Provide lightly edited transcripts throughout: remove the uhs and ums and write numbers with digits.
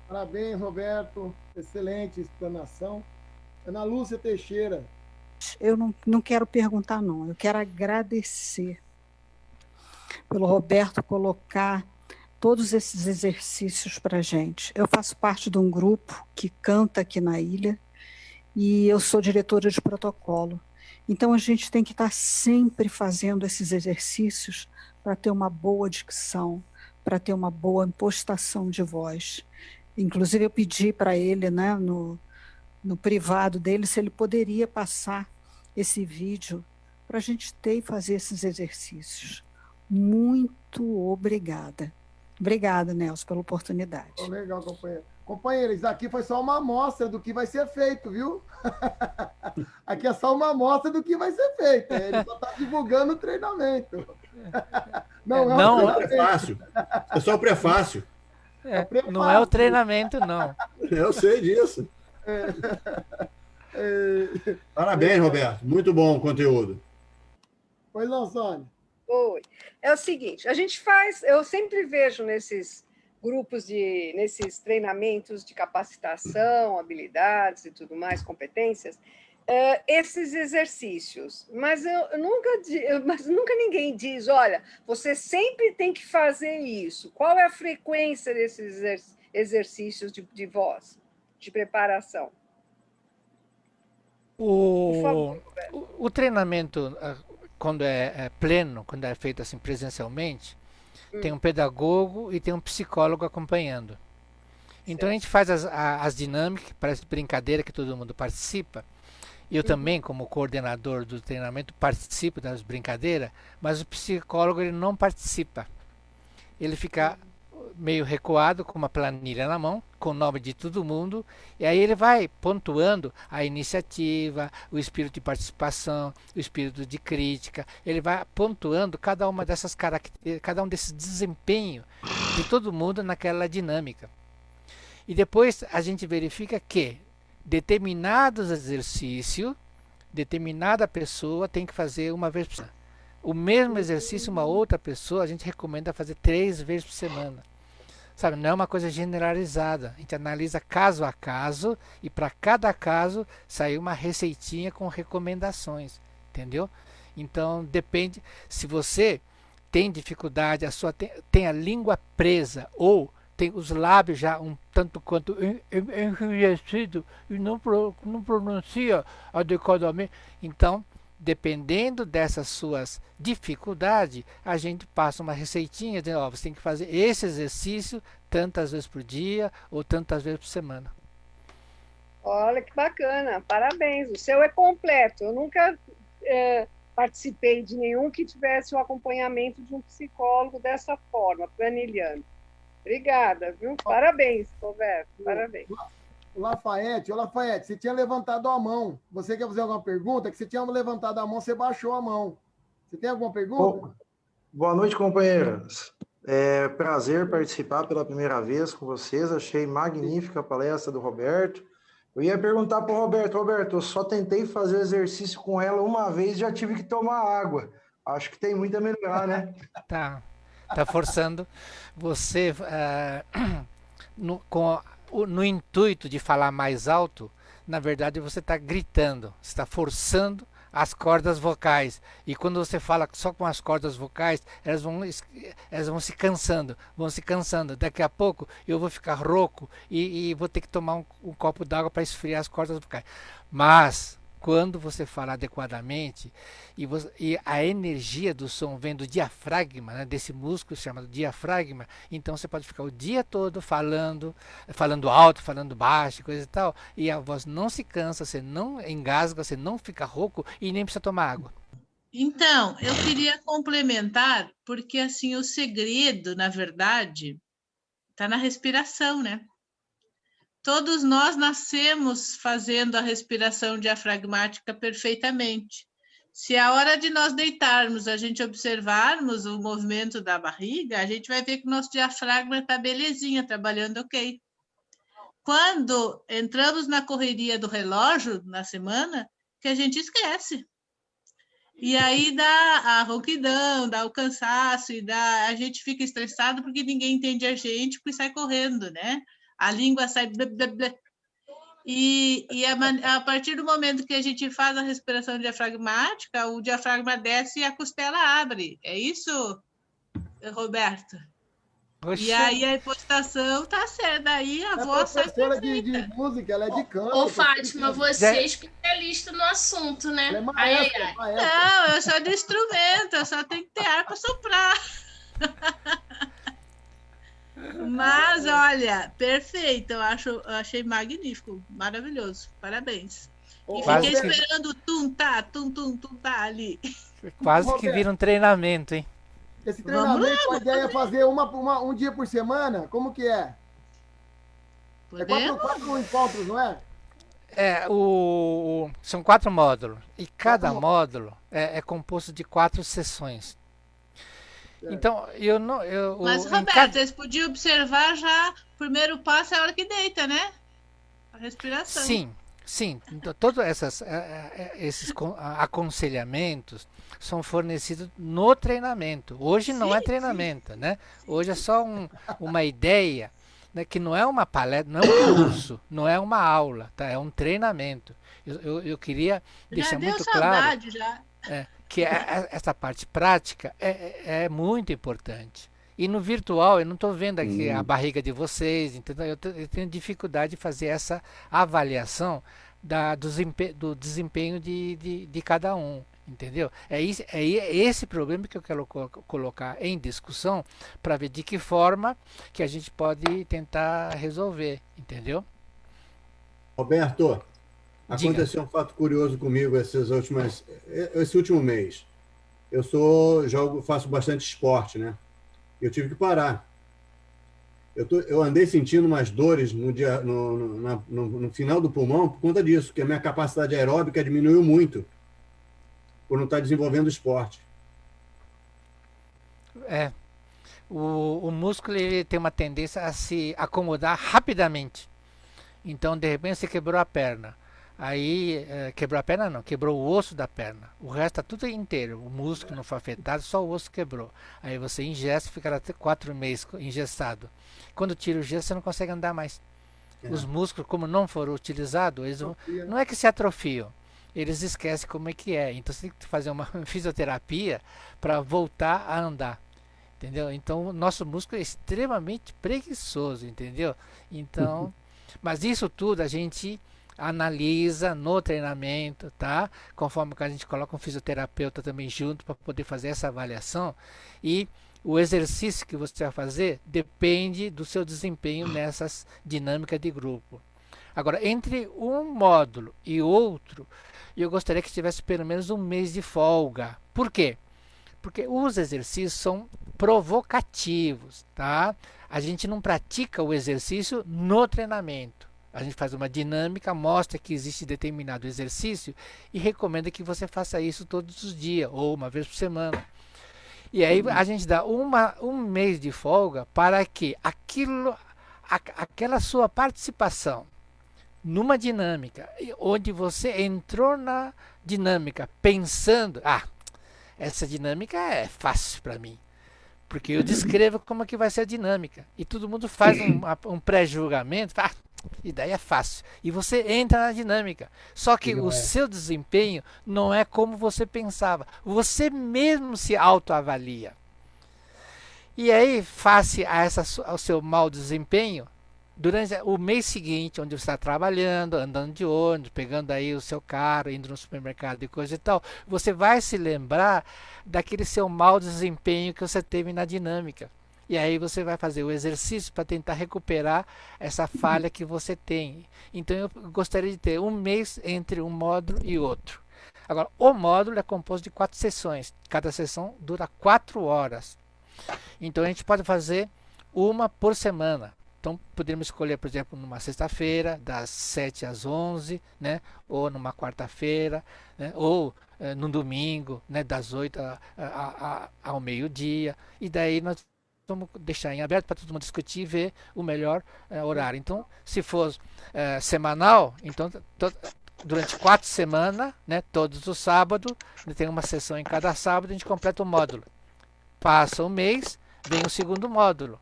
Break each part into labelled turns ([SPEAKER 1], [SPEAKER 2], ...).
[SPEAKER 1] Parabéns, Roberto. Excelente explanação. Ana Lúcia Teixeira.
[SPEAKER 2] Eu não quero perguntar, não. Eu quero agradecer pelo Roberto colocar todos esses exercícios para a gente. Eu faço parte de um grupo que canta aqui na ilha e eu sou diretora de protocolo. Então a gente tem que estar sempre fazendo esses exercícios para ter uma boa dicção, para ter uma boa impostação de voz. Inclusive eu pedi para ele, né, no privado dele, se ele poderia passar esse vídeo para a gente ter e fazer esses exercícios. Muito obrigada. Obrigada, Nelson, pela
[SPEAKER 1] Oh,
[SPEAKER 2] oportunidade.
[SPEAKER 1] legal, companheiro. Companheiro, isso aqui foi só uma amostra do que vai ser feito, viu? Aqui é só uma amostra do que vai ser feito. Ele só está divulgando o treinamento. Não é o
[SPEAKER 3] É o
[SPEAKER 4] Não,
[SPEAKER 1] treinamento.
[SPEAKER 3] prefácio. É só o prefácio.
[SPEAKER 1] É o
[SPEAKER 4] não é o
[SPEAKER 1] prefácio.
[SPEAKER 4] treinamento, não.
[SPEAKER 3] Eu sei disso.
[SPEAKER 1] É,
[SPEAKER 3] Parabéns, Roberto. Muito bom o conteúdo.
[SPEAKER 1] Pois não, Sônia.
[SPEAKER 5] Oi. É o seguinte, a gente faz, eu sempre vejo nesses grupos nesses treinamentos de capacitação, habilidades e tudo mais, competências, esses exercícios, mas nunca ninguém diz, olha, você sempre tem que fazer isso. Qual é a frequência desses exercícios de voz, de preparação? Por
[SPEAKER 4] O,
[SPEAKER 5] favor, Roberto.
[SPEAKER 4] o treinamento, quando é pleno, quando é feito assim presencialmente, tem um pedagogo e tem um psicólogo acompanhando. Então a
[SPEAKER 5] Certo.
[SPEAKER 4] gente faz as dinâmicas, parece brincadeira que todo mundo participa. Eu também, como coordenador do treinamento, participo das brincadeiras, mas o psicólogo ele não participa. Ele fica meio recuado com uma planilha na mão, com o nome de todo mundo, e aí ele vai pontuando a iniciativa, o espírito de participação, o espírito de crítica, ele vai pontuando cada uma dessas características, cada um desses desempenhos de todo mundo naquela dinâmica. E depois a gente verifica que determinados exercícios, determinada pessoa tem que fazer uma vez por semana. O mesmo exercício, uma outra pessoa, a gente recomenda fazer 3 vezes por semana. Sabe, não é uma coisa generalizada. A gente analisa caso a caso e para cada caso sai uma receitinha com recomendações, entendeu? Então depende se você tem dificuldade, tem a língua presa ou tem os lábios já um tanto quanto enrijecido e não pronuncia adequadamente. Então, dependendo dessas suas dificuldades, a gente passa uma receitinha dizendo, ó, você tem que fazer esse exercício tantas vezes por dia ou tantas vezes por semana.
[SPEAKER 5] Olha que bacana, parabéns. O seu é completo. Eu nunca participei de nenhum que tivesse o acompanhamento de um psicólogo dessa forma, planilhando. Obrigada, viu? Parabéns, Roberto. Parabéns.
[SPEAKER 1] O Lafayette, você tinha levantado a mão. Você quer fazer alguma pergunta? Que você tinha levantado a mão, você baixou a mão. Você tem alguma pergunta?
[SPEAKER 6] Boa noite, companheiros. É prazer participar pela primeira vez com vocês. Achei magnífica a palestra do Roberto. Eu ia perguntar para o Roberto, eu só tentei fazer o exercício com ela uma vez e já tive que tomar água. Acho que tem muito a melhorar, né?
[SPEAKER 4] Tá forçando você no intuito de falar mais alto, na verdade você está gritando, você está forçando as cordas vocais. E quando você fala só com as cordas vocais, elas vão se cansando, vão se cansando. Daqui a pouco eu vou ficar rouco e vou ter que tomar um copo d'água para esfriar as cordas vocais. Mas quando você fala adequadamente e a energia do som vem do diafragma, né, desse músculo chamado diafragma, então você pode ficar o dia todo falando alto, falando baixo, coisa e tal, e a voz não se cansa, você não engasga, você não fica rouco e nem precisa tomar água.
[SPEAKER 7] Então, eu queria complementar, porque assim o segredo, na verdade, está na respiração, né? Todos nós nascemos fazendo a respiração diafragmática perfeitamente. Se a hora de nós deitarmos, a gente observarmos o movimento da barriga, a gente vai ver que o nosso diafragma está belezinha, trabalhando ok. Quando entramos na correria do relógio na semana, que a gente esquece. E aí dá a rouquidão, dá o cansaço, a gente fica estressado porque ninguém entende a gente, porque sai correndo, né? a língua sai... Blá, blá, blá. E a partir do momento que a gente faz a respiração diafragmática, o diafragma desce e a costela abre. É isso, Roberto?
[SPEAKER 4] Oxe.
[SPEAKER 7] E aí a impostação tá certa. Daí a voz sai
[SPEAKER 1] professora
[SPEAKER 7] perfeita.
[SPEAKER 1] de música, ela é de canto.
[SPEAKER 8] Ô, Fátima, você é especialista no assunto, né?
[SPEAKER 1] Ela é maestra, maestra.
[SPEAKER 7] Não, eu sou do instrumento, eu só tenho que ter ar para soprar. Mas, olha, perfeito, eu achei magnífico, maravilhoso, parabéns. E
[SPEAKER 4] Quase
[SPEAKER 7] fiquei
[SPEAKER 4] que-
[SPEAKER 7] esperando o tum-tá ali.
[SPEAKER 4] Quase que vira um treinamento, hein?
[SPEAKER 1] Esse
[SPEAKER 7] Vamos
[SPEAKER 1] treinamento,
[SPEAKER 7] lá,
[SPEAKER 1] a ideia é fazer um dia por semana? Como que é? É
[SPEAKER 7] Podemos?
[SPEAKER 1] quatro encontros, não é?
[SPEAKER 4] São 4 módulos. E cada
[SPEAKER 1] Quatro
[SPEAKER 4] módulo é composto de 4 sessões. Então, eu não.
[SPEAKER 7] Mas,
[SPEAKER 4] em
[SPEAKER 7] Roberto,
[SPEAKER 4] cada-
[SPEAKER 7] vocês podiam observar já, o primeiro passo é a hora que deita, né? A respiração.
[SPEAKER 4] Sim. Então, todos esses aconselhamentos são fornecidos no treinamento. Hoje não é treinamento, né? Hoje é só uma ideia, né, que não é uma palestra, não é um curso, não é uma aula, tá? É um treinamento. Eu queria
[SPEAKER 7] Já
[SPEAKER 4] deixar
[SPEAKER 7] deu
[SPEAKER 4] muito claro
[SPEAKER 7] saudade, já.
[SPEAKER 4] que essa parte prática é muito importante. E no virtual, eu não estou vendo aqui a barriga de vocês, entendeu? Eu tenho dificuldade de fazer essa avaliação do desempenho de cada um, entendeu? É esse problema que eu quero colocar em discussão para ver de que forma que a gente pode tentar resolver, entendeu?
[SPEAKER 3] Roberto,
[SPEAKER 4] Diga.
[SPEAKER 3] aconteceu um fato curioso comigo esse último mês. Faço bastante esporte, né? Eu tive que parar. Eu andei sentindo umas dores no final do pulmão por conta disso, porque a minha capacidade aeróbica diminuiu muito por não estar desenvolvendo esporte.
[SPEAKER 4] O músculo ele tem uma tendência a se acomodar rapidamente. Então, de repente, você quebrou a perna. Aí, quebrou a perna não, quebrou o osso da perna. O resto está tudo inteiro. O músculo não foi afetado, só o osso quebrou. Aí você engessa e fica até 4 meses engessado. Quando tira o gesso, você não consegue andar mais. Os músculos, como não foram utilizados, eles não é que se atrofiam. Eles esquecem como é que é. Então, você tem que fazer uma fisioterapia para voltar a andar. Entendeu? Então, o nosso músculo é extremamente preguiçoso, entendeu? Então, mas isso tudo a gente analisa no treinamento, tá? Conforme que a gente coloca um fisioterapeuta também junto para poder fazer essa avaliação. E o exercício que você vai fazer depende do seu desempenho nessas dinâmicas de grupo. Agora, entre um módulo e outro, eu gostaria que tivesse pelo menos um mês de folga. Por quê? Porque os exercícios são provocativos, tá? A gente não pratica o exercício no treinamento. A gente faz uma dinâmica, mostra que existe determinado exercício e recomenda que você faça isso todos os dias ou uma vez por semana. E aí a gente dá um mês de folga para que aquela sua participação numa dinâmica, onde você entrou na dinâmica pensando, essa dinâmica é fácil para mim, porque eu descrevo como é que vai ser a dinâmica. E todo mundo faz um pré-julgamento, e daí é fácil. E você entra na dinâmica. Só que o seu desempenho não é como você pensava. Você mesmo se autoavalia. E aí, face ao seu mau desempenho, durante o mês seguinte, onde você está trabalhando, andando de ônibus, pegando aí o seu carro, indo no supermercado e coisa e tal, você vai se lembrar daquele seu mau desempenho que você teve na dinâmica. E aí você vai fazer o exercício para tentar recuperar essa falha que você tem. Então eu gostaria de ter um mês entre um módulo e outro. Agora, o módulo é composto de 4 sessões. Cada sessão dura 4 horas. Então a gente pode fazer uma por semana. Então podemos escolher, por exemplo, numa sexta-feira, das 7 às 11, né? Ou numa quarta-feira, né? Ou no domingo, né? Das 8 ao meio-dia. E daí nós vamos deixar em aberto para todo mundo discutir e ver o melhor horário. Então, se for semanal, então durante 4 semanas, né, todos os sábados, tem uma sessão em cada sábado, a gente completa o módulo. Passa um mês, vem o segundo módulo.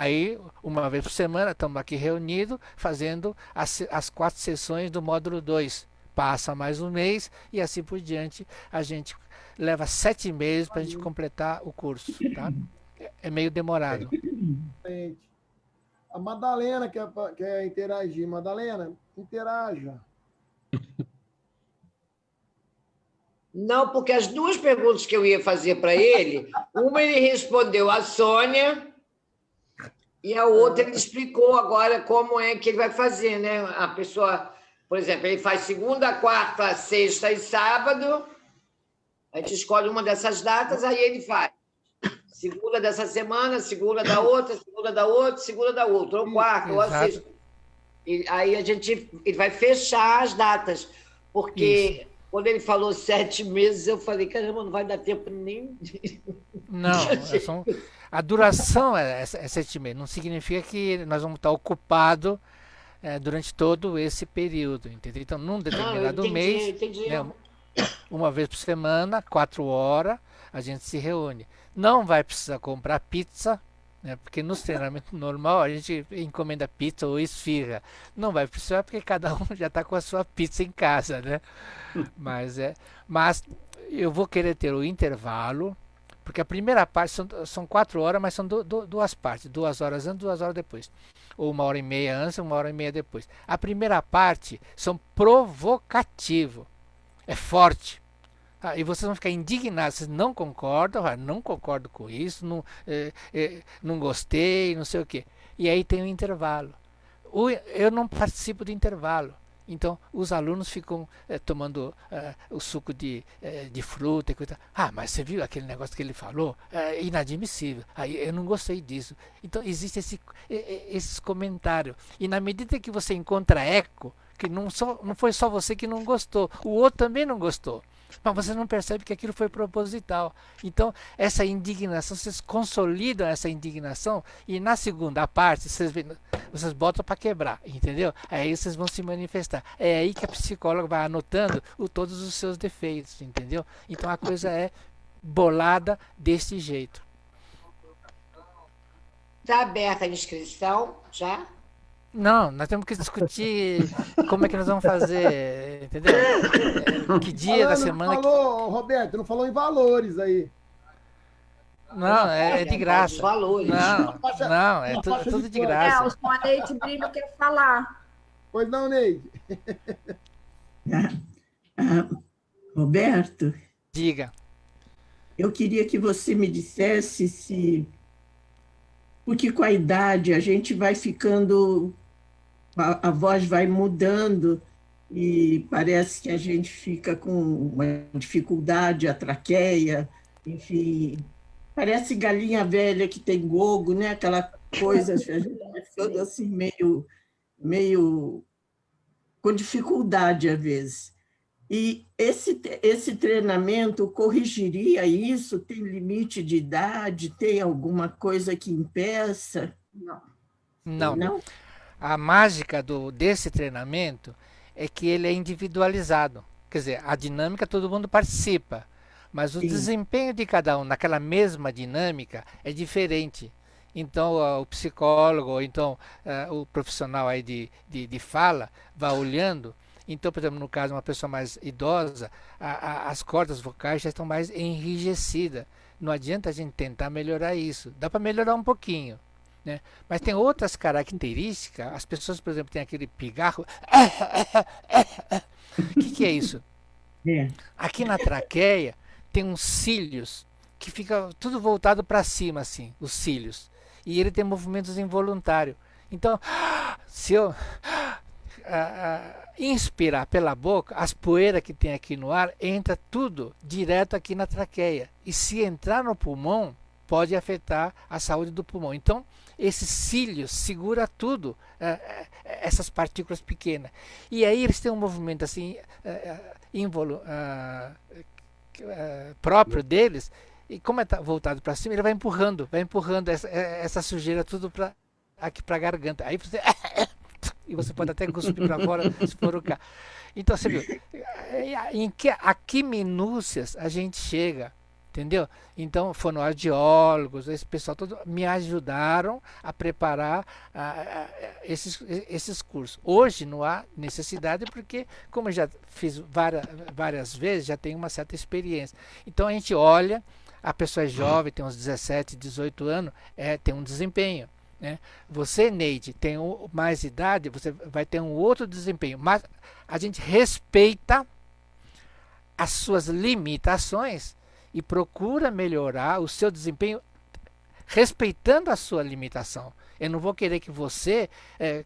[SPEAKER 4] Aí, uma vez por semana, estamos aqui reunidos, fazendo as 4 sessões do módulo 2. Passa mais um mês e assim por diante. A gente leva 7 meses para a gente completar o curso. Tá? É meio demorado.
[SPEAKER 1] A Madalena quer interagir. Madalena, interaja.
[SPEAKER 9] Não, porque as 2 perguntas que eu ia fazer para ele, uma ele respondeu a Sônia e a outra ele explicou agora como é que ele vai fazer, né? A pessoa, por exemplo, ele faz segunda, quarta, sexta e sábado, a gente escolhe uma dessas datas, aí ele faz segunda dessa semana, segunda da outra, segunda da outra, segunda da outra, ou quarta, ou a sexta. E aí ele vai fechar as datas, porque... Isso. Quando ele falou 7 meses, eu falei, caramba, não vai dar tempo nem de...
[SPEAKER 4] Não, a duração é 7 meses. Não significa que nós vamos estar ocupados durante todo esse período, entendeu? Então, num determinado mês, né, uma vez por semana, 4 horas, a gente se reúne. Não vai precisar comprar pizza, né, porque nos treinamentos normal a gente encomenda pizza ou esfirra. Não vai precisar porque cada um já está com a sua pizza em casa, né? Mas eu vou querer ter o intervalo, porque a primeira parte são 4 horas, mas são 2 partes, 2 horas antes, 2 horas depois. Ou 1h30 antes, 1h30 depois. A primeira parte são provocativos. É forte. E vocês vão ficar indignados, vocês não concordam, não concordo com isso, não gostei, não sei o quê. E aí tem o intervalo. Eu não participo do intervalo. Então, os alunos ficam tomando o suco de fruta e coisa. Mas você viu aquele negócio que ele falou? É inadmissível. Eu não gostei disso. Então, existe esses comentários. E na medida que você encontra eco, que não foi só você que não gostou, o outro também não gostou. Mas você não percebe que aquilo foi proposital. Então, essa indignação, vocês consolidam essa indignação e na segunda parte, vocês botam para quebrar, entendeu? Aí vocês vão se manifestar. É aí que a psicóloga vai anotando todos os seus defeitos, entendeu? Então, a coisa é bolada desse jeito.
[SPEAKER 9] Está aberta a inscrição já?
[SPEAKER 4] Não, nós temos que discutir como é que nós vamos fazer, entendeu? Que dia da semana...
[SPEAKER 1] Roberto, não falou em valores aí.
[SPEAKER 4] Não, é de graça.
[SPEAKER 9] Valores.
[SPEAKER 4] Não, é tudo de graça.
[SPEAKER 10] Nelson, a Neide Brito quer falar.
[SPEAKER 1] Pois não, Neide.
[SPEAKER 11] Roberto.
[SPEAKER 4] Diga.
[SPEAKER 11] Eu queria que você me dissesse se... Porque com a idade a gente vai ficando... A voz vai mudando e parece que a gente fica com uma dificuldade, a traqueia, enfim, parece galinha velha que tem gogo, né? Aquela coisa, a gente vai ficando assim meio com dificuldade às vezes. E esse treinamento corrigiria isso? Tem limite de idade? Tem alguma coisa que impeça?
[SPEAKER 4] Não. A mágica desse treinamento é que ele é individualizado. Quer dizer, a dinâmica todo mundo participa, mas o desempenho de cada um naquela mesma dinâmica é diferente. Então, o psicólogo, ou então o profissional aí de fala, vai olhando. Então, por exemplo, no caso de uma pessoa mais idosa, as cordas vocais já estão mais enrijecidas. Não adianta a gente tentar melhorar isso. Dá para melhorar um pouquinho, né? Mas tem outras características. As pessoas, por exemplo, têm aquele pigarro. O que é isso? Aqui na traqueia tem uns cílios que fica tudo voltado para cima, assim, os cílios. E ele tem movimentos involuntários. Então, se eu inspirar pela boca, as poeiras que tem aqui no ar entra tudo direto aqui na traqueia. E se entrar no pulmão, pode afetar a saúde do pulmão. Então, esses cílios segura tudo, essas partículas pequenas. E aí eles têm um movimento assim próprio deles. E como está voltado para cima, ele vai empurrando essa sujeira tudo aqui para a garganta. Aí você e você pode até cuspir para fora se for o caso. Então, você viu, a que minúcias a gente chega Entendeu? Então, fonoaudiólogos, esse pessoal todo me ajudaram a preparar esses cursos. Hoje não há necessidade porque, como eu já fiz várias vezes, já tenho uma certa experiência. Então, a gente olha, a pessoa é jovem, tem uns 17, 18 anos, tem um desempenho. Né? Você, Neide, tem mais idade, você vai ter um outro desempenho. Mas a gente respeita as suas limitações e procura melhorar o seu desempenho respeitando a sua limitação. Eu não vou querer que você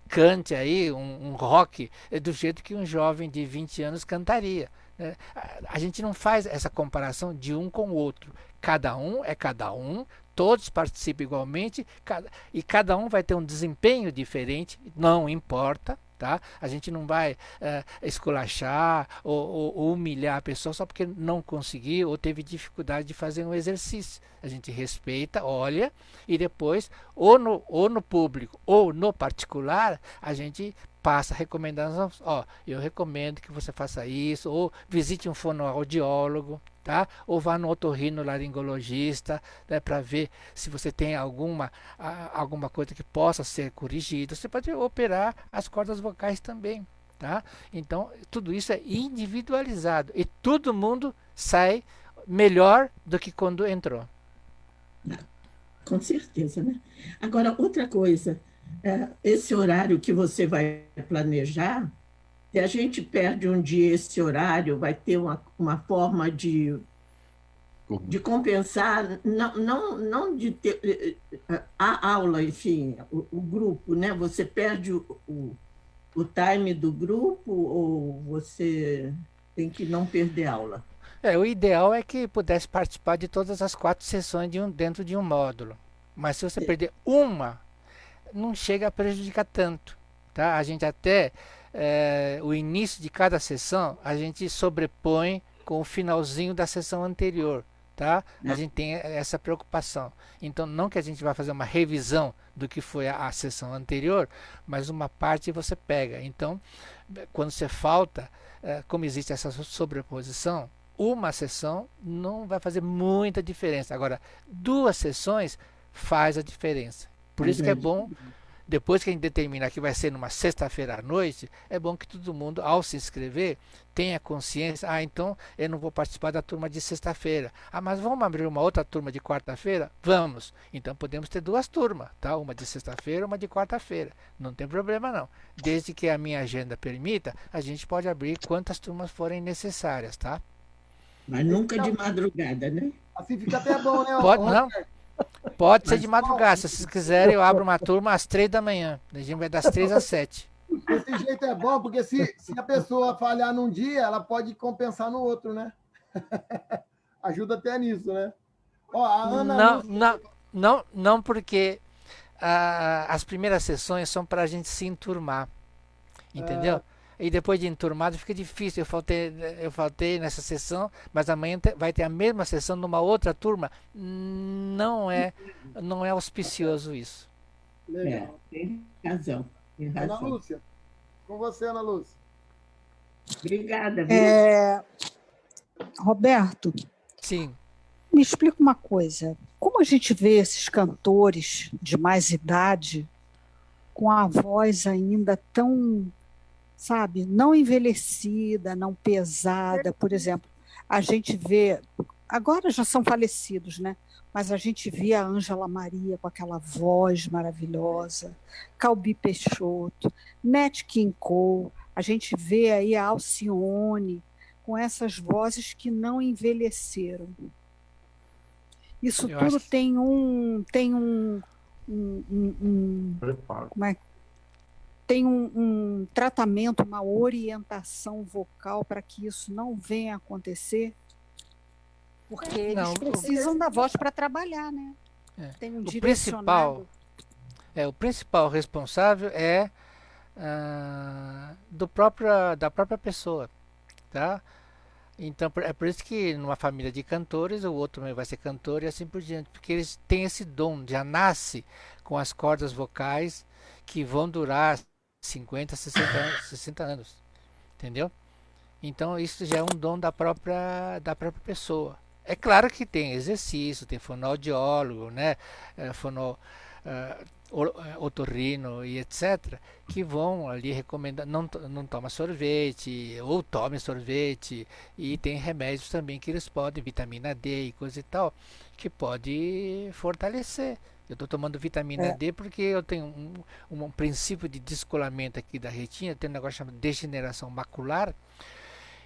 [SPEAKER 4] cante aí um rock do jeito que um jovem de 20 anos cantaria. Né? A gente não faz essa comparação de um com o outro. Cada um é cada um, todos participam igualmente e cada um vai ter um desempenho diferente, não importa. Tá? A gente não vai esculachar ou humilhar a pessoa só porque não conseguiu ou teve dificuldade de fazer um exercício. A gente respeita, olha e depois, ou no público ou no particular, a gente passa recomendações. Eu recomendo que você faça isso, ou visite um fonoaudiólogo, tá? Ou vá no otorrinolaringologista, né, para ver se você tem alguma coisa que possa ser corrigida. Você pode operar as cordas vocais também, tá? Então, tudo isso é individualizado e todo mundo sai melhor do que quando entrou.
[SPEAKER 11] Com certeza, né? Agora, outra coisa, esse horário que você vai planejar, se a gente perde um dia esse horário, vai ter uma forma de compensar, não de ter a aula, enfim, o grupo, né? Você perde o time do grupo ou você tem que não perder aula?
[SPEAKER 4] O ideal é que pudesse participar de todas as 4 sessões dentro de um módulo. Mas se você perder uma, não chega a prejudicar tanto. Tá? A gente até, o início de cada sessão, a gente sobrepõe com o finalzinho da sessão anterior. Tá? A gente tem essa preocupação. Então, não que a gente vai fazer uma revisão do que foi a sessão anterior, mas uma parte você pega. Então, quando você falta, como existe essa sobreposição, uma sessão não vai fazer muita diferença. Agora, 2 sessões faz a diferença. Por isso que é bom, depois que a gente determinar que vai ser numa sexta-feira à noite, é bom que todo mundo, ao se inscrever, tenha consciência. Então eu não vou participar da turma de sexta-feira. Mas vamos abrir uma outra turma de quarta-feira? Vamos. Então podemos ter 2 turmas, tá? Uma de sexta-feira, uma de quarta-feira. Não tem problema não. Desde que a minha agenda permita, a gente pode abrir quantas turmas forem necessárias, tá?
[SPEAKER 11] Mas nunca de madrugada, né?
[SPEAKER 1] Assim fica até bom, né?
[SPEAKER 4] Pode ser de madrugada. Se vocês quiserem, eu abro uma turma às 3 da manhã. A gente vai das 3 às 7.
[SPEAKER 1] Desse jeito é bom, porque se a pessoa falhar num dia, ela pode compensar no outro, né? Ajuda até nisso, né? A Ana...
[SPEAKER 4] Não, porque as primeiras sessões são para a gente se enturmar. Entendeu? E depois de enturmado fica difícil. Eu faltei nessa sessão, mas amanhã vai ter a mesma sessão numa outra turma. Não é auspicioso isso.
[SPEAKER 1] Legal.
[SPEAKER 11] Tem razão.
[SPEAKER 1] Ana Lúcia, com você, Ana Lúcia.
[SPEAKER 11] Obrigada.
[SPEAKER 2] Roberto.
[SPEAKER 4] Sim.
[SPEAKER 2] Me explica uma coisa. Como a gente vê esses cantores de mais idade com a voz ainda tão, sabe, não envelhecida, não pesada? Por exemplo, a gente vê, agora já são falecidos, né? Mas a gente via a Ângela Maria com aquela voz maravilhosa, Calbi Peixoto, Nat King Cole, a gente vê aí a Alcione com essas vozes que não envelheceram. Isso tudo tem um tratamento, uma orientação vocal para que isso não venha a acontecer, porque eles precisam da voz para trabalhar, né? Tem um direcionado.
[SPEAKER 4] O principal responsável é da própria pessoa, tá? Então é por isso que numa família de cantores o outro também vai ser cantor e assim por diante, porque eles têm esse dom, já nasce com as cordas vocais que vão durar 50, 60 anos, entendeu? Então isso já é um dom da própria pessoa, É claro que tem exercício, tem fonoaudiólogo, né? Otorrino e etc., que vão ali recomendar, não toma sorvete, ou tome sorvete, e tem remédios também que eles podem, vitamina D e coisa e tal, que pode fortalecer. Eu estou tomando vitamina D porque eu tenho um princípio de descolamento aqui da retina, tem um negócio chamado degeneração macular,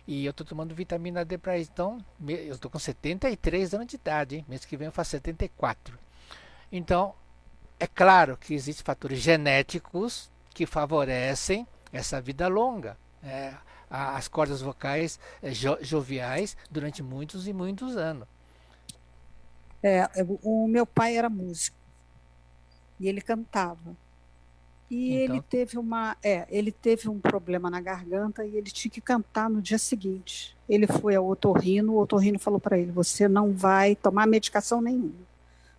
[SPEAKER 4] e eu estou tomando vitamina D para isso. Então, eu estou com 73 anos de idade, hein? Mês que vem eu faço 74. Então, é claro que existem fatores genéticos que favorecem essa vida longa, as cordas vocais joviais durante muitos e muitos anos.
[SPEAKER 2] O meu pai era músico e ele cantava. E
[SPEAKER 4] Então,
[SPEAKER 2] ele teve um problema na garganta e ele tinha que cantar no dia seguinte. Ele foi ao otorrino, o otorrino falou para ele: você não vai tomar medicação nenhuma,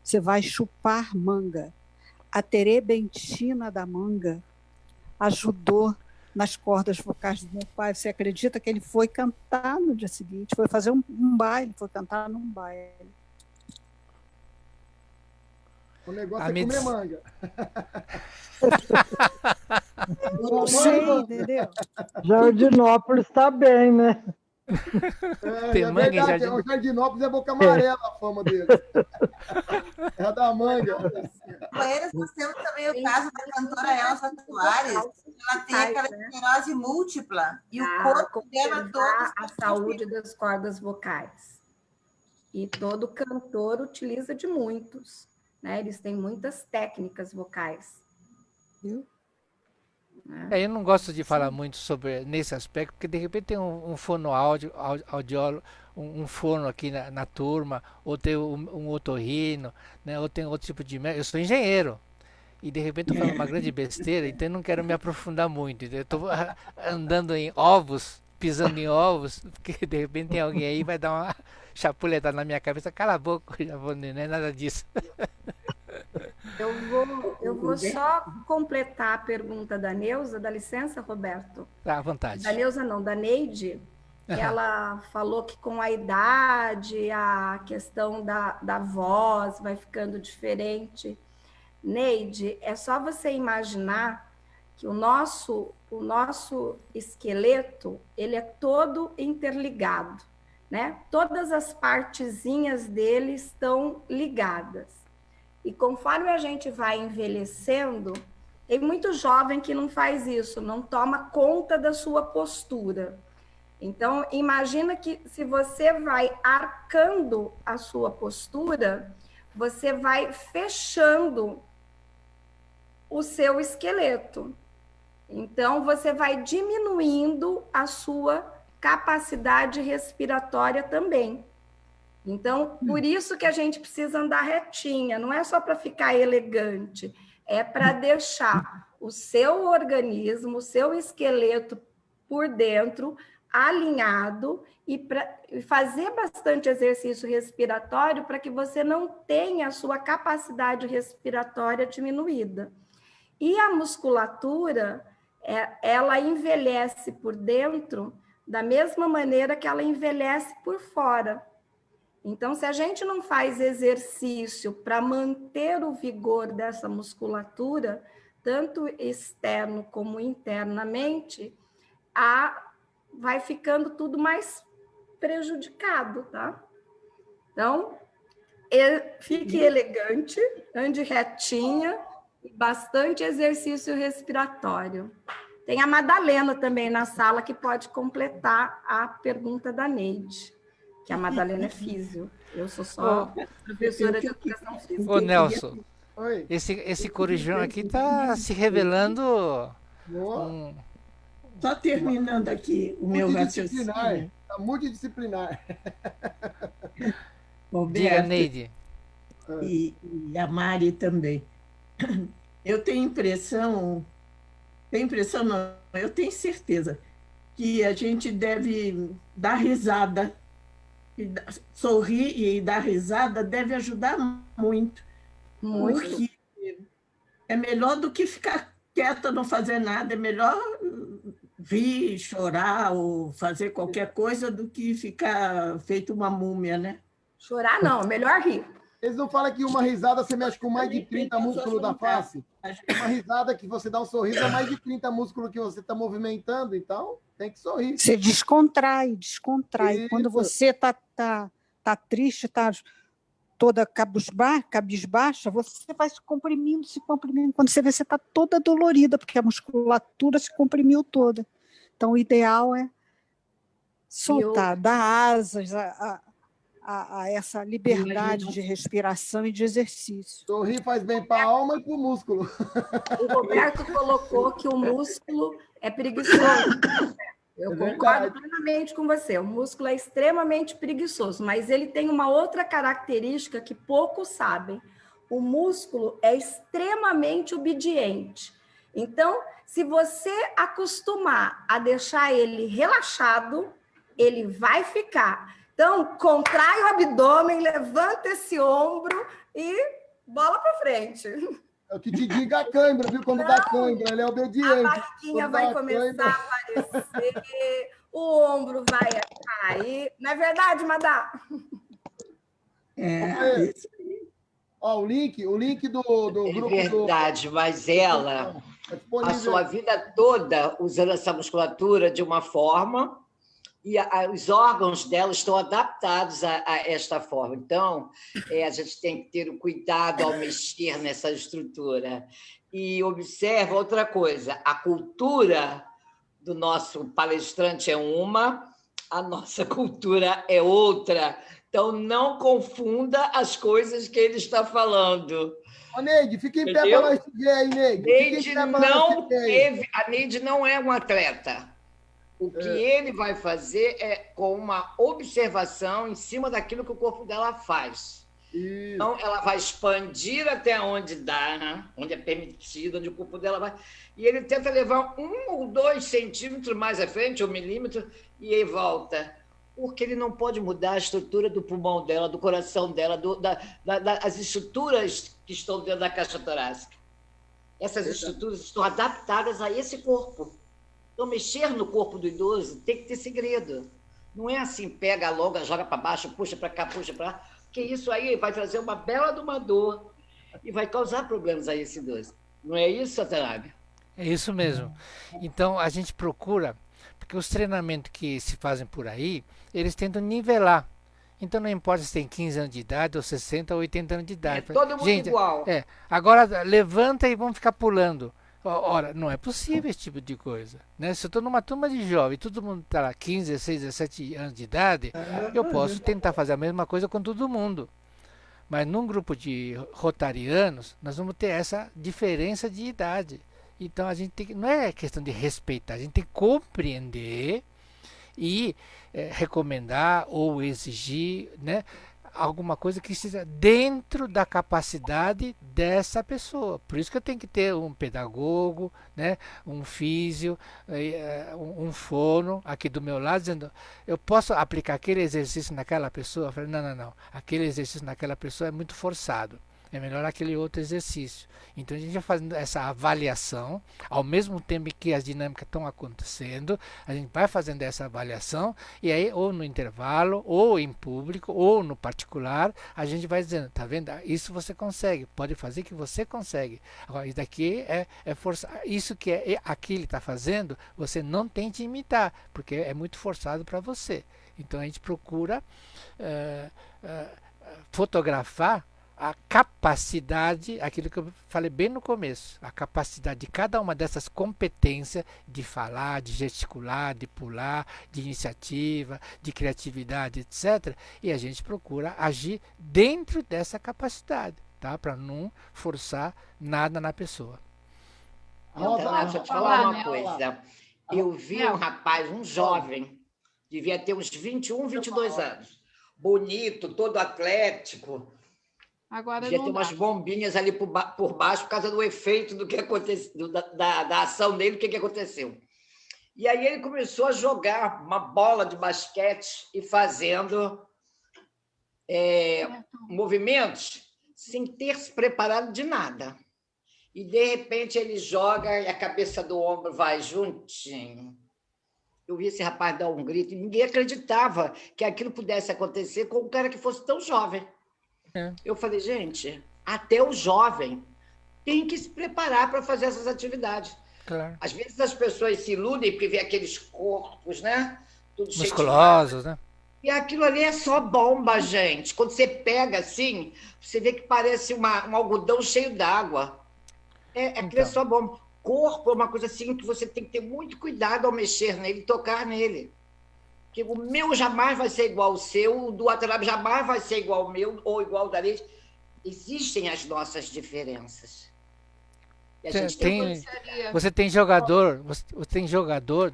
[SPEAKER 2] você vai chupar manga. A terebentina da manga ajudou nas cordas vocais do meu pai. Você acredita que ele foi cantar no dia seguinte? Foi fazer um baile, foi cantar num baile.
[SPEAKER 1] O negócio é comer manga.
[SPEAKER 2] Não sei, entendeu?
[SPEAKER 12] Jardinópolis está bem, né?
[SPEAKER 4] Tem
[SPEAKER 1] é
[SPEAKER 4] manga
[SPEAKER 1] verdade,
[SPEAKER 4] em
[SPEAKER 1] o Jardinópolis é boca amarela a fama dele. É a da manga.
[SPEAKER 13] Companheiras, nós temos também o caso da cantora Elza Soares. Ela tem aquela esclerose múltipla e o corpo dela todo...
[SPEAKER 10] A saúde das cordas vocais. E todo cantor utiliza de muitos, né? Eles têm muitas técnicas vocais. Viu?
[SPEAKER 4] Eu não gosto de falar muito sobre nesse aspecto, porque de repente tem um fonoaudiólogo, um fono aqui na turma, ou tem um otorrino, né, ou tem outro tipo de médico. Eu sou engenheiro, e de repente eu falo uma grande besteira, então eu não quero me aprofundar muito. Eu estou andando em ovos, pisando em ovos, porque de repente tem alguém aí vai dar uma chapuletada na minha cabeça, cala a boca, já vou, não é nada disso.
[SPEAKER 10] Eu vou só completar a pergunta da Neuza, dá licença, Roberto?
[SPEAKER 4] À vontade.
[SPEAKER 10] Da Neuza não, da Neide, que ela falou que com a idade, a questão da voz vai ficando diferente. Neide, é só você imaginar que o nosso esqueleto, ele é todo interligado, né? Todas as partezinhas dele estão ligadas. E conforme a gente vai envelhecendo, tem muito jovem que não faz isso, não toma conta da sua postura. Então, imagina que se você vai arcando a sua postura, você vai fechando o seu esqueleto. Então, você vai diminuindo a sua capacidade respiratória também. Então, por isso que a gente precisa andar retinha, não é só para ficar elegante, é para deixar o seu organismo, o seu esqueleto por dentro alinhado e fazer bastante exercício respiratório para que você não tenha a sua capacidade respiratória diminuída. E a musculatura, ela envelhece por dentro da mesma maneira que ela envelhece por fora. Então, se a gente não faz exercício para manter o vigor dessa musculatura, tanto externo como internamente, vai ficando tudo mais prejudicado, tá? Então, fique elegante, ande retinha e bastante exercício respiratório. Tem a Madalena também na sala que pode completar a pergunta da Neide, que a Madalena é físio. Eu sou só professora de educação física.
[SPEAKER 4] Ô, Nelson, esse corujão aqui está se revelando
[SPEAKER 11] Só terminando aqui o meu raciocínio.
[SPEAKER 1] Está multidisciplinar.
[SPEAKER 4] Diga, Neide.
[SPEAKER 11] E a Mari também. Eu tenho impressão não, eu tenho certeza que a gente deve dar risada. Sorrir e dar risada deve ajudar muito. Porque é melhor do que ficar quieta, não fazer nada, é melhor rir, chorar ou fazer qualquer coisa do que ficar feito uma múmia, né?
[SPEAKER 10] Chorar não, melhor rir.
[SPEAKER 1] Eles não falam que uma risada você mexe com mais de 30 músculos da face? Uma risada que você dá um sorriso é mais de 30 músculos que você está movimentando, então tem que sorrir.
[SPEAKER 2] Você descontrai.
[SPEAKER 1] Isso.
[SPEAKER 2] Quando você tá triste, tá toda cabisbaixa, você vai se comprimindo. Quando você vê, você está toda dolorida, porque a musculatura se comprimiu toda. Então, o ideal é soltar, dar asas a essa liberdade de respiração e de exercício.
[SPEAKER 1] Sorrir faz bem para a alma e para o músculo.
[SPEAKER 10] O Roberto colocou que o músculo é preguiçoso. Eu concordo plenamente com você. O músculo é extremamente preguiçoso, mas ele tem uma outra característica que poucos sabem. O músculo é extremamente obediente. Então, se você acostumar a deixar ele relaxado, ele vai ficar. Então, contrai o abdômen, levanta esse ombro e bola para frente.
[SPEAKER 1] É o que te diga a cãibra, viu? Quando dá cãibra, ele é obediente.
[SPEAKER 10] A barriguinha vai começar a aparecer, o ombro vai cair. Não é verdade, Madá?
[SPEAKER 1] Isso aí. Ó, o link do grupo.
[SPEAKER 9] É verdade, mas ela passou a vida toda usando essa musculatura de uma forma e os órgãos dela estão adaptados a esta forma. Então, a gente tem que ter o cuidado ao mexer nessa estrutura. E observa outra coisa, a cultura do nosso palestrante é uma, a nossa cultura é outra. Então, não confunda as coisas que ele está falando.
[SPEAKER 1] Ô, Neide, fica em pé para nós ver aí, Neide.
[SPEAKER 9] A Neide não é um atleta. O que ele vai fazer é com uma observação em cima daquilo que o corpo dela faz. Isso. Então, ela vai expandir até onde dá, né? Onde é permitido, onde o corpo dela vai. E ele tenta levar 1 ou 2 centímetros mais à frente, 1 milímetro, e aí volta. Porque ele não pode mudar a estrutura do pulmão dela, do coração dela, das estruturas que estão dentro da caixa torácica. Essas estruturas estão adaptadas a esse corpo. Então, mexer no corpo do idoso tem que ter segredo. Não é assim, pega, alonga, joga para baixo, puxa para cá, puxa para lá, porque isso aí vai trazer uma bela de uma dor e vai causar problemas a esse idoso. Não é isso, Satanabe?
[SPEAKER 4] É isso mesmo. Então, a gente procura, porque os treinamentos que se fazem por aí, eles tentam nivelar. Então, não importa se tem 15 anos de idade, ou 60, ou 80 anos de idade.
[SPEAKER 9] É todo mundo igual.
[SPEAKER 4] Agora, levanta e vamos ficar pulando. Ora, não é possível esse tipo de coisa, né? Se eu estou numa turma de jovens, todo mundo está lá 15, 16, 17 anos de idade, eu posso tentar fazer a mesma coisa com todo mundo. Mas num grupo de rotarianos, nós vamos ter essa diferença de idade. Então a gente tem que, não é questão de respeitar, a gente tem que compreender e recomendar ou exigir, né, alguma coisa que esteja dentro da capacidade dessa pessoa. Por isso que eu tenho que ter um pedagogo, né, um físio, um fono aqui do meu lado, dizendo, eu posso aplicar aquele exercício naquela pessoa? Eu falei, não. Aquele exercício naquela pessoa é muito forçado. É melhor aquele outro exercício. Então a gente vai fazendo essa avaliação, ao mesmo tempo que as dinâmicas estão acontecendo, a gente vai fazendo essa avaliação, e aí ou no intervalo, ou em público, ou no particular, a gente vai dizendo, tá vendo? Isso você consegue, pode fazer que você consegue. Agora, isso daqui é forçado. Isso que aqui ele está fazendo, você não tente imitar, porque é muito forçado para você. Então a gente procura fotografar a capacidade, aquilo que eu falei bem no começo, a capacidade de cada uma dessas competências de falar, de gesticular, de pular, de iniciativa, de criatividade, etc. E a gente procura agir dentro dessa capacidade, tá? Para não forçar nada na pessoa.
[SPEAKER 9] Deixa eu te falar uma coisa. Eu vi um rapaz, um jovem, devia ter uns 21, 22 anos, bonito, todo atlético.
[SPEAKER 14] Agora
[SPEAKER 9] devia ter umas bombinhas ali por baixo por causa do efeito do que aconteceu, da ação dele, o que aconteceu. E aí ele começou a jogar uma bola de basquete e fazendo movimentos sem ter se preparado de nada. E, de repente, ele joga e a cabeça do ombro vai juntinho. Eu vi esse rapaz dar um grito e ninguém acreditava que aquilo pudesse acontecer com um cara que fosse tão jovem. Eu falei, gente, até o jovem tem que se preparar para fazer essas atividades.
[SPEAKER 4] Claro.
[SPEAKER 9] Às vezes as pessoas se iludem porque vê aqueles corpos, né? Tudo
[SPEAKER 4] musculosos, né?
[SPEAKER 9] E aquilo ali é só bomba, gente. Quando você pega assim, você vê que parece um algodão cheio d'água. Aquilo é só bomba. Corpo é uma coisa assim que você tem que ter muito cuidado ao mexer nele, tocar nele. Porque o meu jamais vai ser igual ao seu, o do Watanabe jamais vai ser igual ao meu ou igual ao da Leite. Existem as nossas diferenças. E a gente
[SPEAKER 4] você tem jogador,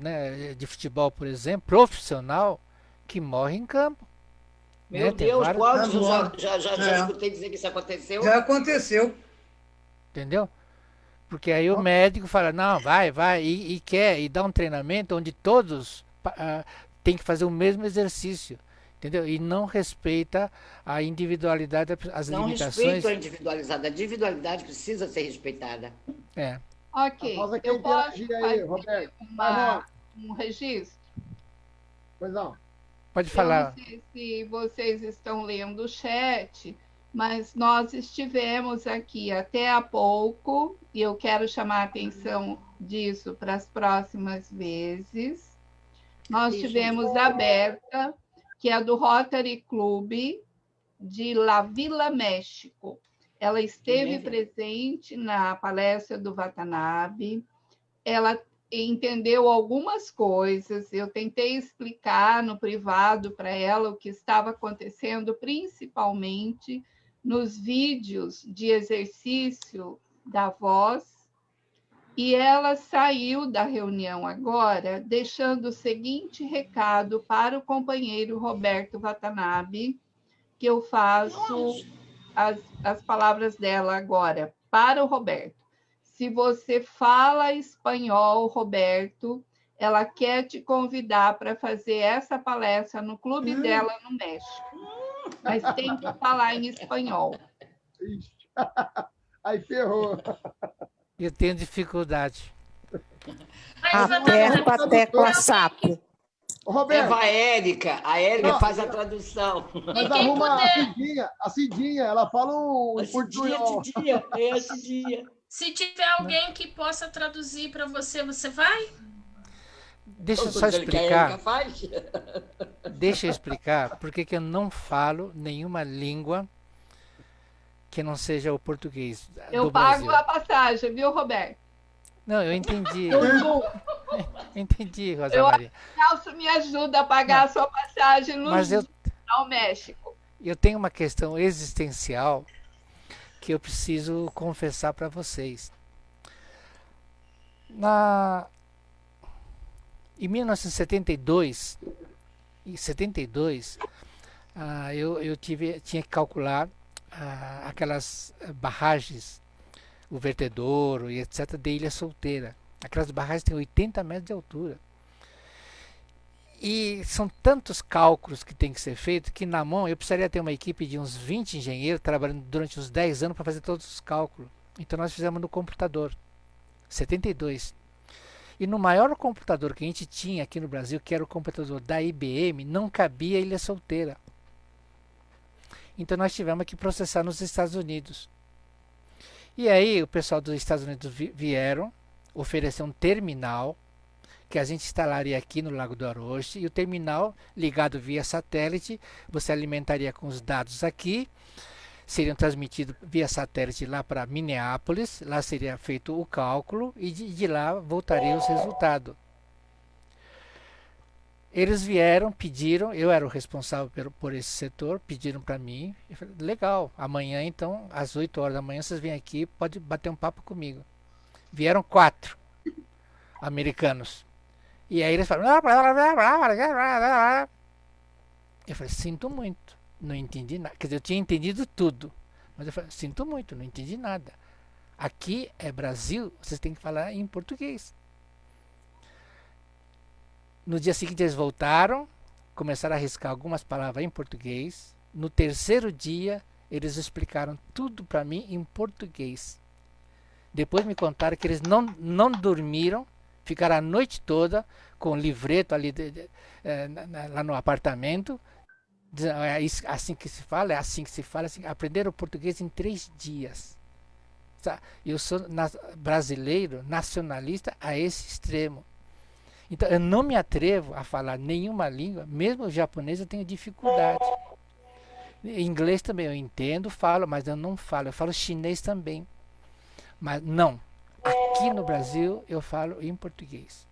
[SPEAKER 4] né, de futebol, por exemplo, profissional, que morre em campo.
[SPEAKER 9] Meu Deus, quantos já escutei dizer que isso aconteceu?
[SPEAKER 14] Já aconteceu.
[SPEAKER 4] Entendeu? Porque aí o médico fala, não, vai, e quer, e dá um treinamento onde todos têm que fazer o mesmo exercício. Entendeu? E não respeita a individualidade, as limitações.
[SPEAKER 9] Não respeita a individualidade precisa ser respeitada.
[SPEAKER 7] Ok, eu posso fazer um registro?
[SPEAKER 1] Pois não.
[SPEAKER 4] Pode falar.
[SPEAKER 7] Eu não sei se vocês estão lendo o chat, mas nós estivemos aqui até há pouco, e eu quero chamar a atenção disso para as próximas vezes. Nós tivemos a Berta, que é do Rotary Club de La Villa, México. Ela esteve presente na palestra do Watanabe, ela entendeu algumas coisas, eu tentei explicar no privado para ela o que estava acontecendo, principalmente nos vídeos de exercício da voz, e ela saiu da reunião agora, deixando o seguinte recado para o companheiro Roberto Watanabe, que eu faço as palavras dela agora, para o Roberto. Se você fala espanhol, Roberto, ela quer te convidar para fazer essa palestra no clube dela no México. Mas tem que falar em espanhol.
[SPEAKER 1] Aí ferrou.
[SPEAKER 4] Eu tenho dificuldade.
[SPEAKER 2] Aperta a tecla sapo.
[SPEAKER 1] Roberto.
[SPEAKER 9] Leva a Érica faz a tradução.
[SPEAKER 1] Mas arruma a Cidinha, ela fala um portunhol.
[SPEAKER 9] A Cidinha.
[SPEAKER 8] Se tiver alguém que possa traduzir para você, você vai?
[SPEAKER 4] Deixa eu só explicar. Deixa eu explicar por que eu não falo nenhuma língua que não seja o português.
[SPEAKER 7] Eu pago a passagem, viu, Roberto?
[SPEAKER 4] Não, eu entendi. Entendi, Rosa Maria.
[SPEAKER 7] O Nelson me ajuda a pagar a sua passagem ao México.
[SPEAKER 4] Eu tenho uma questão existencial que eu preciso confessar para vocês. Em 1972, eu tinha que calcular aquelas barragens, o vertedouro e etc. de Ilha Solteira. Aquelas barragens têm 80 metros de altura. E são tantos cálculos que tem que ser feito que na mão eu precisaria ter uma equipe de uns 20 engenheiros trabalhando durante uns 10 anos para fazer todos os cálculos. Então nós fizemos no computador, 72. E no maior computador que a gente tinha aqui no Brasil, que era o computador da IBM, não cabia Ilha Solteira. Então nós tivemos que processar nos Estados Unidos. E aí o pessoal dos Estados Unidos vieram oferecer um terminal que a gente instalaria aqui no Lago do Orochi, e o terminal ligado via satélite, você alimentaria com os dados aqui, seriam transmitidos via satélite lá para Minneapolis, lá seria feito o cálculo e de lá voltaria os resultados. Eles vieram, pediram, eu era o responsável por esse setor, pediram para mim, eu falei, legal, amanhã então, às 8 horas da manhã, vocês vêm aqui, pode bater um papo comigo. Vieram 4 americanos. E aí eles falaram, eu falei, sinto muito, não entendi nada. Quer dizer, eu tinha entendido tudo, mas eu falei, sinto muito, não entendi nada. Aqui é Brasil, vocês têm que falar em português. No dia seguinte eles voltaram, começaram a arriscar algumas palavras em português. No terceiro dia eles explicaram tudo para mim em português. Depois me contaram que eles não dormiram Ficar a noite toda com o livreto ali lá no apartamento. É assim que se fala, é assim que se fala. Assim, aprender o português em 3 dias. Tá? Eu sou brasileiro, nacionalista a esse extremo. Então, eu não me atrevo a falar nenhuma língua, mesmo o japonês eu tenho dificuldade. Inglês também eu entendo, falo, mas eu não falo. Eu falo chinês também. Mas não. Aqui no Brasil eu falo em português.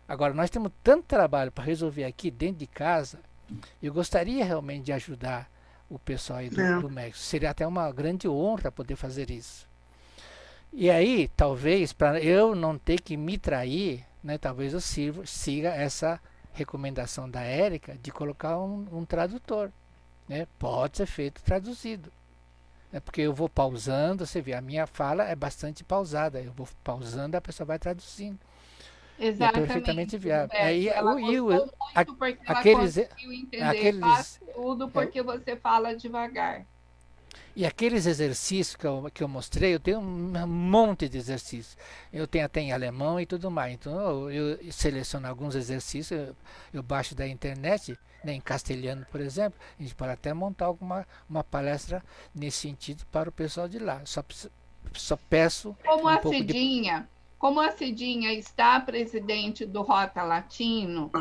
[SPEAKER 4] Agora, nós temos tanto trabalho para resolver aqui dentro de casa. Eu gostaria realmente de ajudar o pessoal aí do México. Seria até uma grande honra poder fazer isso. E aí, talvez, para eu não ter que me trair, né, talvez eu siga essa recomendação da Érica de colocar um tradutor. Né? Pode ser feito traduzido. Né? Porque eu vou pausando, você vê, a minha fala é bastante pausada. Eu vou pausando, a pessoa vai traduzindo.
[SPEAKER 14] Exatamente.
[SPEAKER 4] É perfeitamente viável. Aí,
[SPEAKER 14] ela gostou muito porque ela conseguiu entender fácil tudo porque você fala devagar.
[SPEAKER 4] E aqueles exercícios que eu mostrei, eu tenho um monte de exercícios. Eu tenho até em alemão e tudo mais. Então eu seleciono alguns exercícios, eu baixo da internet, né, em castelhano, por exemplo. A gente pode até montar uma palestra nesse sentido para o pessoal de lá. Só peço
[SPEAKER 14] Como a Cidinha está presidente do Rota Latino,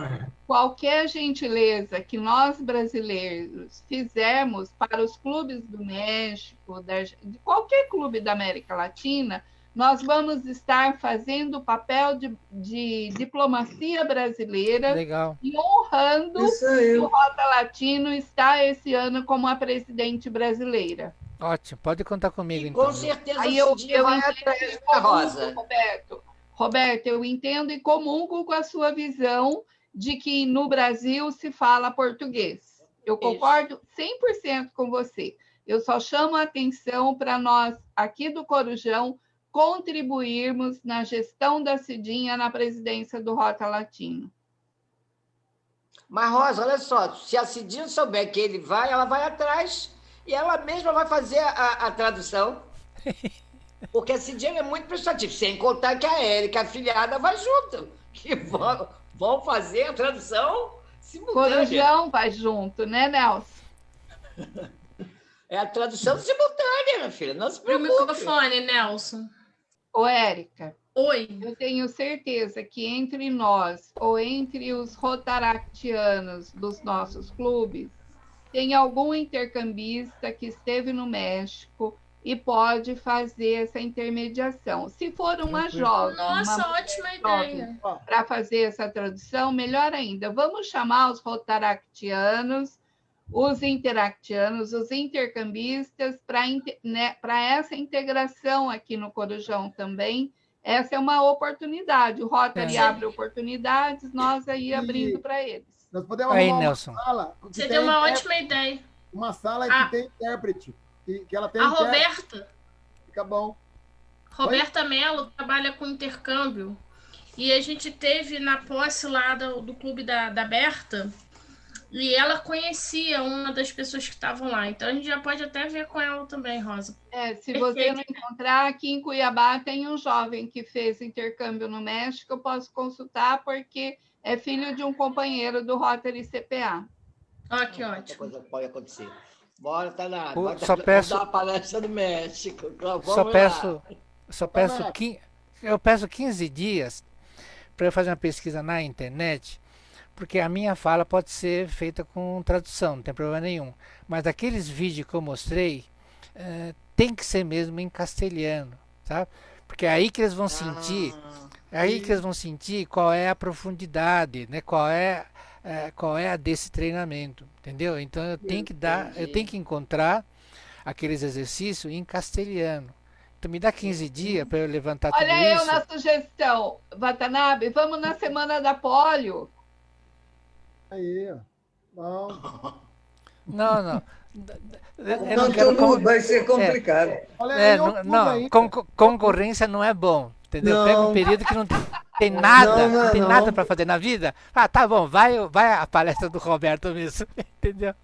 [SPEAKER 14] qualquer gentileza que nós brasileiros fizermos para os clubes do México, de qualquer clube da América Latina, nós vamos estar fazendo o papel de diplomacia brasileira.
[SPEAKER 4] Legal.
[SPEAKER 14] E honrando que o Rota Latino está esse ano como a presidente brasileira.
[SPEAKER 4] Ótimo, pode contar comigo, então.
[SPEAKER 9] Com certeza,
[SPEAKER 14] aí eu
[SPEAKER 9] vai atrás da Rosa.
[SPEAKER 14] Roberto, eu entendo e comungo com a sua visão de que no Brasil se fala português. Eu concordo 100% com você. Eu só chamo a atenção para nós, aqui do Corujão, contribuirmos na gestão da Cidinha na presidência do Rota Latino.
[SPEAKER 9] Mas, Rosa, olha só, se a Cidinha souber que ele vai, ela vai atrás e ela mesma vai fazer a tradução. Porque a Cidinha é muito prestativa, sem contar que a Érica, a afilhada, vai junto. Que vão fazer a tradução simultânea.
[SPEAKER 14] Corujão vai junto, né, Nelson?
[SPEAKER 9] É a tradução simultânea, minha filha, não se preocupe.
[SPEAKER 8] O microfone, Nelson.
[SPEAKER 14] Ô, Érica.
[SPEAKER 8] Oi.
[SPEAKER 14] Eu tenho certeza que entre nós, ou entre os rotaractianos dos nossos clubes, tem algum intercambista que esteve no México e pode fazer essa intermediação. Se for uma jovem...
[SPEAKER 8] Nossa, ótima ideia.
[SPEAKER 14] Para fazer essa tradução, melhor ainda. Vamos chamar os rotaractianos, os interactianos, os intercambistas, para essa integração aqui no Corujão também. Essa é uma oportunidade. O Rotary abre oportunidades, nós aí abrindo para eles.
[SPEAKER 1] Nós podemos arrumar uma sala.
[SPEAKER 8] Seria uma ótima ideia.
[SPEAKER 1] Uma sala que tem intérprete. Que ela tem
[SPEAKER 8] Roberta.
[SPEAKER 1] Fica bom.
[SPEAKER 8] Roberta Mello trabalha com intercâmbio. E a gente teve na posse lá do clube da Berta. E ela conhecia uma das pessoas que estavam lá. Então a gente já pode até ver com ela também, Rosa.
[SPEAKER 14] Se você não encontrar, aqui em Cuiabá tem um jovem que fez intercâmbio no México. Eu posso consultar porque é filho de um companheiro do Rotary CPA.
[SPEAKER 8] Que ótimo.
[SPEAKER 9] Coisa pode acontecer. Bora, Taná.
[SPEAKER 4] Só peço...
[SPEAKER 9] dar uma palestra no México.
[SPEAKER 4] Eu peço 15 dias para eu fazer uma pesquisa na internet, porque a minha fala pode ser feita com tradução, não tem problema nenhum. Mas aqueles vídeos que eu mostrei, tem que ser mesmo em castelhano, tá? Porque é aí que eles vão sentir, qual é a profundidade, né? Qual é a desse treinamento, entendeu? Então eu tenho que encontrar aqueles exercícios em castelhano. Então me dá 15 dias para eu levantar tudo isso.
[SPEAKER 14] Olha eu na sugestão, Watanabe, vamos na semana da polio.
[SPEAKER 1] Aí, ó. Bom.
[SPEAKER 4] Não.
[SPEAKER 15] Vai ser complicado.
[SPEAKER 4] Concorrência não é bom, entendeu? Pega um período que não tem nada para fazer na vida. Tá bom, vai a palestra do Roberto mesmo, entendeu?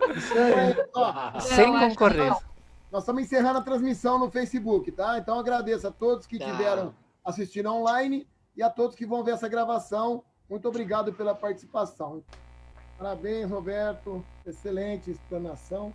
[SPEAKER 4] Sem concorrência.
[SPEAKER 1] Nós estamos encerrando a transmissão no Facebook, tá? Então agradeço a todos que estiveram assistindo online e a todos que vão ver essa gravação. Muito obrigado pela participação. Parabéns, Roberto. Excelente explanação.